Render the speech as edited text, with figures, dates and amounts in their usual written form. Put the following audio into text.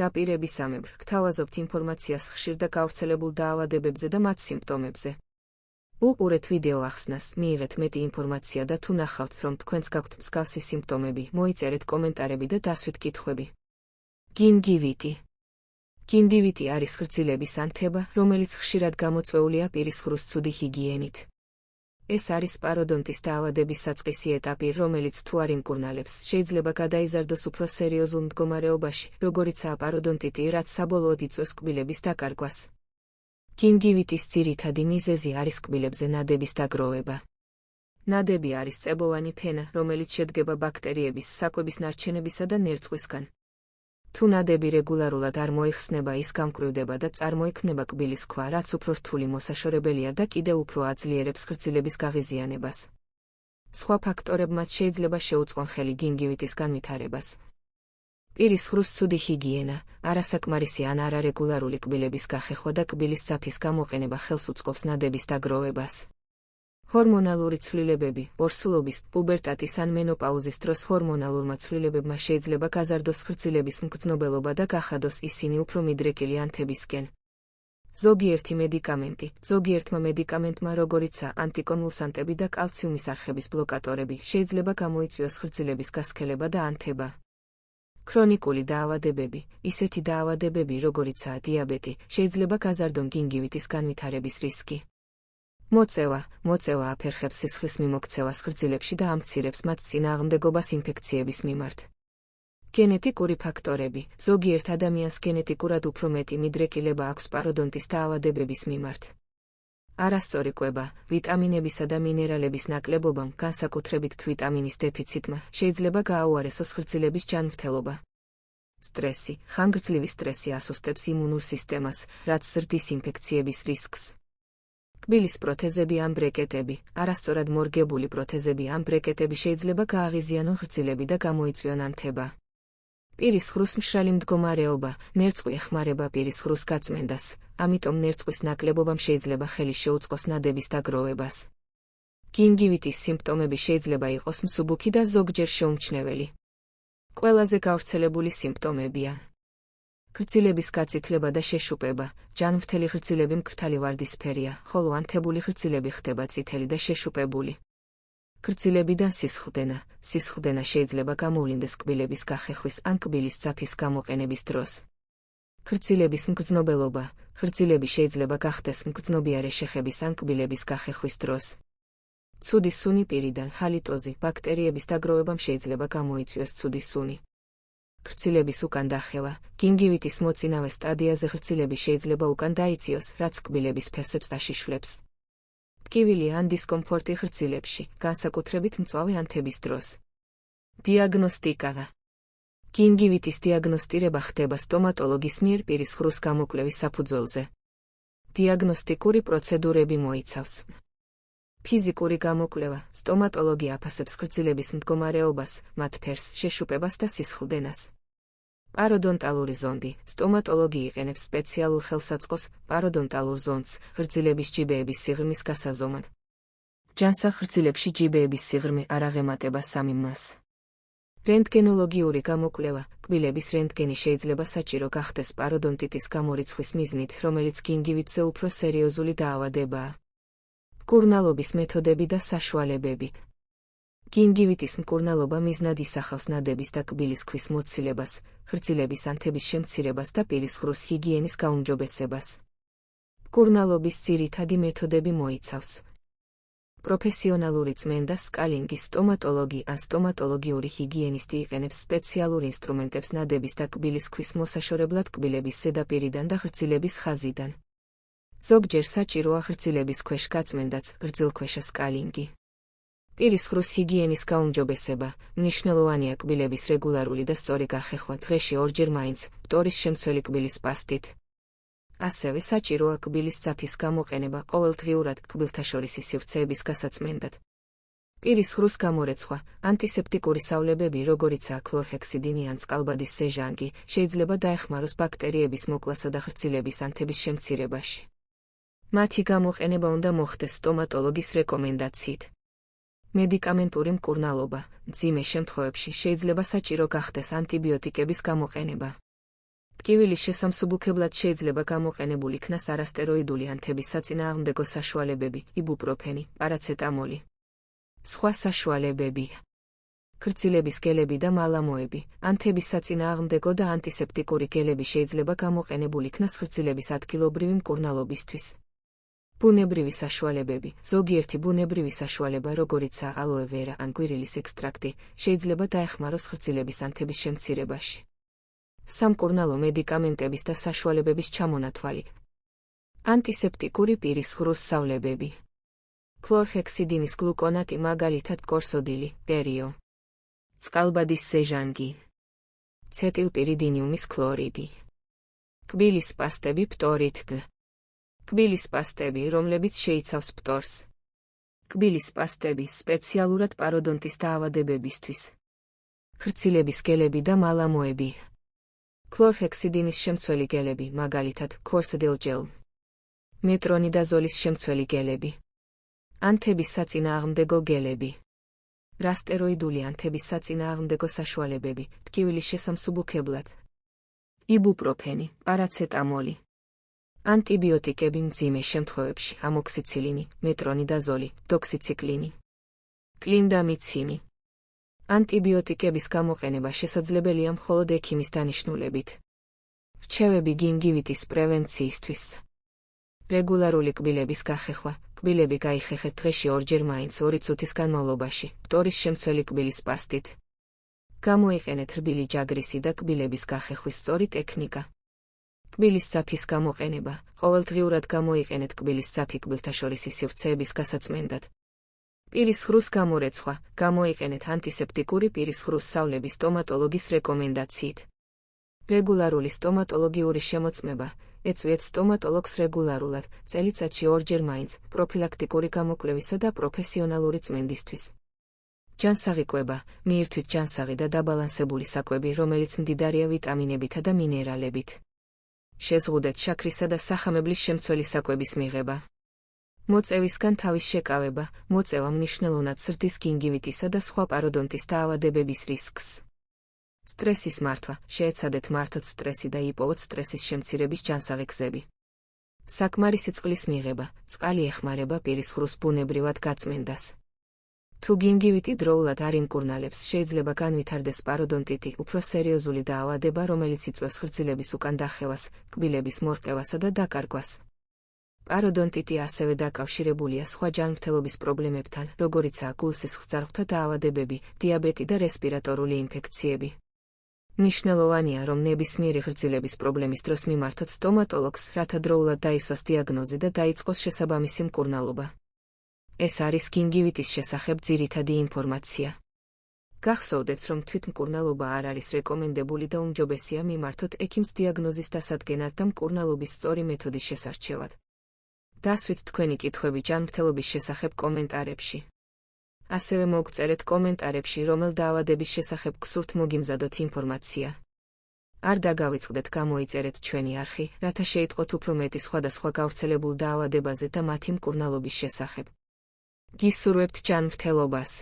დაპირებისამებრ, გთავაზობთ ინფორმაციას ხშირ და გავრცელებულ დაავადებებზე და მათ სიმპტომებზე. უყურეთ ვიდეო ახსნას, მიიღეთ მეტი ინფორმაცია და თუ ნახავთ, რომ თქვენს გაქვთ მსგავსი სიმპტომები, მოიწერეთ კომენტარები და დასვით კითხვები. გინგივიტი. გინგივიტი არის ხრძილების ანთება, რომელიც ხშირად გამოწვეულია პირისხრუს ცუდი ჰიგიენით. ეს არის პაროდონტის დაავადების საწყისი ეტაპი, რომელიც თუ არ იმკურნალებს, შეიძლება გადაიზარდოს უფრო სერიოზულ მდგომარეობაში, როგორიცაა პაროდონტიტი, რაც საბოლოოდ იწვევს კბილების დაკარგვას. გინგივიტის ძირითადი მიზეზი არის კბილებზე ნადების დაგროვება. ნადები არის წებოვანი ფენა, რომელიც შედგება ბაქტერიების, საკვების ნარჩენებისა და ნერწყვისგან. თუ ნადები რეგულარულად არ მოიხსნება, ის გამკვრივდება და წარმოიქმნება კბილის ქვა, რაც უფრო რთული მოსაშორებელია და კიდევ უფრო აძლიერებს ხრძილების გაღიზიანებას. სხვა ფაქტორებმაც შეიძლება შეუწყონ ხელი გინგივიტის განვითარებას. პირისხრუს ცუდი ჰიგიენა, არასაკმარისი ან არარეგულარული კბილების გახეხვა და კბილის ძაფის გამოყენება ხელს უწყობს ნადების დაგროვებას. ჰორმონალური ცვლილებები, ორსულობის, პუბერტატის ან მენოპაუზის დროს ჰორმონალურმა ცვლილებებმა შეიძლება გაზარდოს ხრძილების მგრძნობელობა და გახადოს ისინი უფრო მიდრეკილი ანთებისკენ. ზოგიერთი მედიკამენტი, ზოგიერთმა მედიკამენტმა, როგორიცაა ანტიკონვულსანტები და კალციუმის არხების ბლოკატორები, შეიძლება გამოიწვიოს ხრძილების გასქელება და ანთება. ქრონიკული დაავადებები, ისეთი დაავადებები, როგორიცაა დიაბეტი, შეიძლება გაზარდონ გინგივიტის განვითარების რისკი. მოწევა აფერხებს სისხლის მიმოქცევას ხრძილებში და ამცირებს მათ წინააღმდეგობას ინფექციების მიმართ. გენეტიკური ფაქტორები, ზოგიერთ ადამიანს გენეტიკურად უფრო მეტი მიდრეკილება აქვს პაროდონტის დაავადებების მიმართ. არასწორი კვება, ვიტამინებისა და მინერალების ნაკლებობამ, განსაკუთრებით ვიტამინის დეფიციტმა, შეიძლება გააუარესოს ხრძილების ჯანმრთელობა. სტრესი, ხანგრძლივი სტრესი ასუსტებს იმუნურ სისტემას, რაც ზრდის ინფექციების რისკს. კბილის პროთეზები ან ბრეკეტები, არასწორად მორგებული პროთეზები ან ბრეკეტები შეიძლება გააღიზიანონ ხრძილები და გამოიწვიონ ანთება. პირისხრუს მშრალი მდგომარეობა, ნერწყვი ეხმარება პირისხრუს გაწმენდას, ამიტომ ნერწყვის ნაკლებობამ შეიძლება ხელი შეუწყოს ნადების დაგროვებას. გინგივიტის სიმპტომები შეიძლება იყოს მსუბუქი და ზოგჯერ შეუმჩნეველი. ყველაზე გავრცელებული სიმპტომებია ხრძილების გაწითლება და შეშუპება, ჯანმრთელი ხრძილები მკრთალი ვარდისფერია, ხოლო ანთებული ხრძილები ხდება წითელი და შეშუპებული. ხრძილებიდან სისხლდენა შეიძლება გამოვლინდეს კბილების გახეხვის ან კბილის ძაფის გამოყენების დროს. ხრძილების მგრძნობელობა, ხრძილები შეიძლება გახდეს მგრძნობიარე შეხების ან კბილების გახეხვის დროს. ცუდი სუნი პირიდან, ჰალიტოზი, ბაქტერიების დაგროვებამ შეიძლება გამოიწვიოს ცუდი სუნი. ხრძილების უკან დახევა, გინგივიტის მოწინავე სტადიაზე ხრძილები შეიძლება უკან დაიწიოს, რაც კბილების ფესვებს აშიშვლებს. ტკივილი ან დისკომფორტი ხრძილებში, განსაკუთრებით მწვავე ანთების დროს. დიაგნოსტიკა. გინგივიტის დიაგნოსტირება ხდება სტომატოლოგის მიერ პირისხრუს გამოკვლევის საფუძველზე. დიაგნოსტიკური პროცედურები მოიცავს ფიზიკური გამოკვლევა, სტომატოლოგი აფასებს ხრძილების მდგომარეობას, მათ ფერს, შეშუპებას და სისხლდენას. პაროდონტალური ზონდი, სტომატოლოგი იყენებს სპეციალურ ხელსაწყოს, პაროდონტალურ ზონდს, ხრძილების ჯიბეების სიღრმის გასაზომად. ჯანსაღ ხრძილებში ჯიბეების სიღრმე არ აღემატება 3 მას. რენტგენოლოგიური გამოკვლევა, კბილების რენტგენი შეიძლება საჭირო გახდეს პაროდონტიტის გამორიცხვის მიზნით, რომელიც გინგივიტზე უფრო სერიოზული დაავადებაა. მკურნალობის მეთოდები და საშუალებები. გინგივიტის მკურნალობა მიზნად ისახავს ნადების და კბილის ქვის მოცილებას, ხრძილების ანთების შემცირებას და პირისხრუს ჰიგიენის გაუმჯობესებას. მკურნალობის ძირითადი მეთოდები მოიცავს პროფესიონალური წმენდა, სკალინგი, სტომატოლოგი ან სტომატოლოგიური ჰიგიენისტი იყენებს სპეციალურ ინსტრუმენტებს ნადების და კბილის ქვის მოსაშორებლად კბილების ზედაპირიდან და ხრძილების ხაზიდან. ზოგჯერ საჭიროა ხრძილების ქვეშ გაწმენდაც, გრძილქვეშა სკალინგი. პირისხრუს ჰიგიენის გაუმჯობესება, მნიშვნელოვანია კბილების რეგულარული და სწორი გახეხვა, დღეში 2-ჯერ მაინც, ფტორის შემცველი კბილის პასტით. ასევე საჭიროა კბილის ძაფის გამოყენება ყოველდღიურად კბილთაშორისი სივრცეების გასაწმენდად. პირისხრუს გამორეცხვა, ანტისეპტიკური სავლებები, როგორიცაა ქლორჰექსიდინი ან წყალბადის სეჟანგი, შეიძლება დაეხმაროს ბაქტერიების მოკლასა და ხრძილების ანთების შემცირებაში. მათი გამოყენება უნდა მოხდეს სტომატოლოგის რეკომენდაციით. მედიკამენტური მკურნალობა, მძიმე შემთხვევებში შეიძლება საჭირო გახდეს ანტიბიოტიკების გამოყენება. ტკივილის შესამსუბუქებლად შეიძლება გამოყენებულ იქნას არასტეროიდული ანთების საწინააღმდეგო საშუალებები, იბუპროფენი, პარაცეტამოლი. სხვა საშუალებები: ქրცილების გელები და მალამოები, ანთების საწინააღმდეგო და ანტისეპტიკური გელები შეიძლება გამოყენებულ იქნას ქრცილების ადგილობრივი მკურნალობისთვის. ბუნებრივი საშუალებები: ზოგიერთი ბუნებრივი საშუალება, როგორიცაა ალოე ვერა ან კვირილის ექსტრაქტი, შეიძლება დაეხმაროს ქრცილების ანთების შემცირებაში. სამკურნალო მედიკამენტების და საშუალებების ჩამონათვალი. ანტისეპტიკური პირის ღრუსსავლებები. ქლორჰექსიდინის გლუკონატი, მაგალითად კორსოდილი, პერიო. წყალბადის სეჟანგი. ცეტილპირიდინიუმის ქლორიდი. კბილის პასტები, ფტორით გ. კბილის პასტები, რომლებიც შეიცავს ფტორს. კბილის პასტები სპეციალურად პაროდონტის დაავადებებისთვის. ქრცილების გელები და მალამოები. ქლორჰექსიდინის შემცველი გელები, მაგალითად, ქორსდილჯელ. მეტრონიდაზოლის შემცველი გელები. ანთების საწინააღმდეგო გელები. რასტეროიდული ანთების საწინააღმდეგო საშუალებები, ტკივილის შესამსუბუქებლად. იბუპროფენი, პარაცეტამოლი. ანტიბიოტიკები მძიმე შემთხვევებში, ამოქსიცილინი, მეტრონიდაზოლი, დოქსიციკლინი. კლინდამიცინი. ანტიბიოტიკების გამოყენება შესაძლებელია მხოლოდ ექიმის დანიშნულებით. რჩევები გინგივიტის პრევენციისთვის. რეგულარული კბილების გახეხვა. კბილები გაიხეხეთ დღეში ორჯერ მაინც 2 წუთის განმავლობაში, ფტორის შემცველი კბილის პასტით. გამოიყენეთ რბილი ჯაგრისი და კბილების გახეხვის სწორი ტექნიკა. კბილის ძაფის გამოყენება. ყოველდღიურად გამოიყენეთ კბილის ძაფი კბილთაშორისი სივრცეების გასაწმენდად. პირის ღრუს გამორეცხვა. გამოიყენეთ ანტისეპტიკური პირის ღრუსსავლების სტომატოლოგის რეკომენდაციით. რეგულარული სტომატოლოგიური შემოწმება. ეწვიეთ სტომატოლოგს რეგულარულად, წელიწადში ორჯერ მაინც, პროფილაქტიკური გამოკვლევისა და პროფესიონალური წმენდისთვის. ჯანსაღი კვება, მიირთვით ჯანსაღი და დაბალანსებული საკვები, რომელიც მდიდარია ვიტამინებითა და მინერალებით. შეზღუდეთ შაქრისა და სახამებლის შემცველი საკვების მიღება. მოწევისგან თავის შეკავება, მოწევა მნიშვნელოვნად ზრდის გინგივიტისა და სხვა პაროდონტის დაავადებების რისკს. სტრესის მართვა, შეეცადეთ მართოთ სტრესი და იპოვოთ სტრესის შემცირების ჯანსაღი გზები. საკმარისი წყლის მიღება, წყალი ეხმარება პირის ღრუს ბუნებრივად გაწმენდას. თუ გინგივიტი დროულად არ იმკურნალებს, შეიძლება განვითარდეს პაროდონტიტი, უფრო სერიოზული დაავადება, რომელიც იწვევს ქრცილების უკან დახევას, კბილების მორყევასა და დაკარგვას. პაროდონტიტი ასევე დაკავშირებულია სხვა ჯანმრთელობის პრობლემებთან, როგორიცაა გულსის ხძარღვთა დაავადებები, დიაბეტი და რესპირატორული ინფექციები. მნიშვნელოვანია, რომ ნებისმიერი ღრძლების პრობლემის დროს მიმართოთ სტომატოლოგს, რათა დროულად დაისვას დიაგნოზი და დაიწყოს შესაბამისი მკურნალობა. ეს არის გინგივიტის შესახებ ძირითადი ინფორმაცია. გახსოვდეთ, რომ თვითმკურნალობა არ არის რეკომენდებული და უმჯობესია მიმართოთ ექიმს დიაგნოზის დასადგენად და მკურნალობის სწორი მეთოდის შესარჩევად. დასვით თქვენი კითხვები ჯანმრთელობის შესახებ კომენტარებში. ასევე მოგწერეთ კომენტარებში, რომელ დაავადების შესახებ გსურთ მოგიმზადოთ ინფორმაცია. არ დაგავიწყდეთ, გამოიწერეთ ჩვენი არხი, რათა შეიტყოთ უფრო მეტი სხვადასხვა გავრცელებულ დაავადებაზე და მათი მკურნალობის შესახებ. გისურვებთ ჯანმრთელობას.